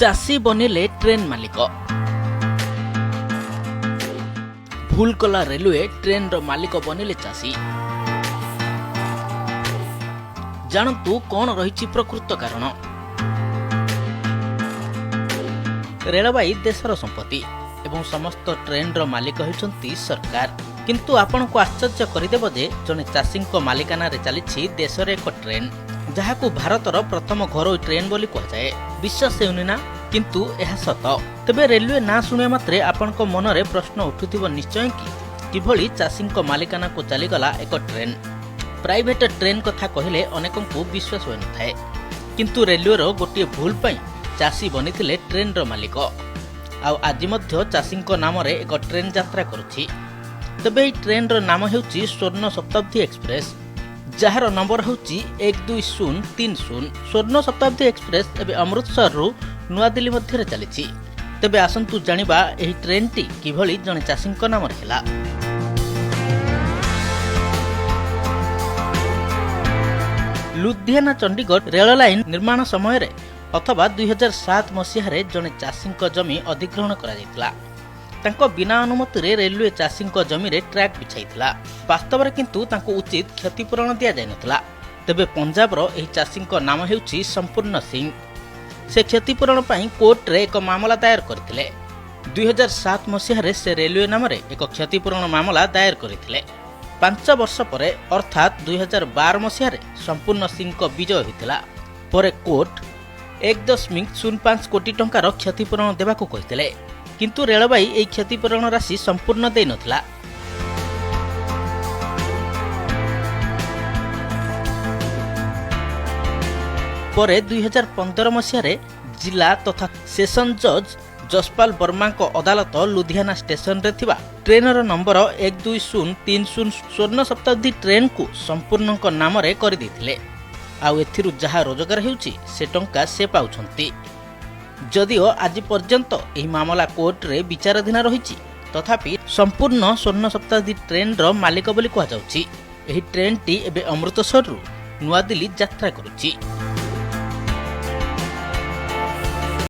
चाषी बनिले ट्रेन मालिक। भूल कला रेलवे ट्रेन रो मालिक बनिले चाषी। जानतु कौन रही प्रकृत कारण। रेलवाई देशर संपत्ति एवं समस्त ट्रेन रो मालिक होइछंती सरकार। किंतु आपण को आश्चर्य करदेव जे जने चाषी मालिकाना रे चली देशर एक ट्रेन जहाकू भारतर प्रथम घरोई ट्रेन बोली कहुए। विश्वास हेउनी ना, किंतु यह सत। तेबे रेलवे ना शुणिया मात्रे आपण को मनरे प्रश्न उठुथिबो निश्चय किभली चाषी मालिकाना को चलीगला एक ट्रेन। प्राइवेट ट्रेन कथा कहले अनेकों को विश्वास होई न थाए, किंतु रेलवेर गोटे भूल पई चाषी बनिथिले ट्रेन रो मालिक। आज मध्य चाषी नाम रे एक ट्रेन यात्रा करुछि। तेबे एई ट्रेन रो नाम हेउछि स्वर्ण शताब्दी एक्सप्रेस, जार नंबर होउछि 12030। स्वर्ण शताब्दी एक्सप्रेस एबे अमृतसर रु नुआ दिल्ली मध्य चली। तेबे आसंतु जानिबा एही ट्रेन टी किभली जने चाषी नाम रहिला। लुधियाना चंडीगढ़ रेल लाइन निर्माण समय रे अथवा 2007 मसीह रे जने चाषी जमी अधिग्रहण करा जायतिला। तांको बिना अनुमति रे रेलवे चाषी जमी रे ट्रैक बिछाइतिला। वास्तव रे किंतु तांको उचित क्षतिपूरण दिया जाय नथिला। तेबे पंजाब रो एही चाषी नाम हेउछि संपूर्ण सिंह। से क्षतिपूरण पई कोर्ट रे एक मामला दायर करथिले। 2007 मसीह रे से रेलवे नाम रे एक क्षतिपूरण मामला दायर करथिले। 5 वर्ष परे अर्थात 2012 मसीह रे संपूर्ण सिंह को विजय होइतिला। परे कोर्ट 1.05 कोटी टंकार क्षतिपूरण देबाको कहिथिले, किंतु रेलवाई एही क्षतिपूरण राशि संपूर्ण देई नथिला। परे 2015 मसीह रे जिला तथा सेशन जज जसपाल वर्मा को अदालत लुधियाना स्टेशन रे थिबा ट्रेनर नंबर 12030 स्वर्ण शताब्दी ट्रेन को संपूर्ण नाम रे कर देथिले। आउ एथिरु जहा रोजगार हेउछि से टंका से पाउछंती। जदिओ आज पर्यंत एही मामला कोर्ट रे विचाराधीन रहिछि, तथापि संपूर्ण स्वर्ण शताब्दी ट्रेन रो मालिक बोली कहा जाउछि। एही ट्रेन टी एबे अमृतसर रु नुआ दिल्ली यात्रा करुछि।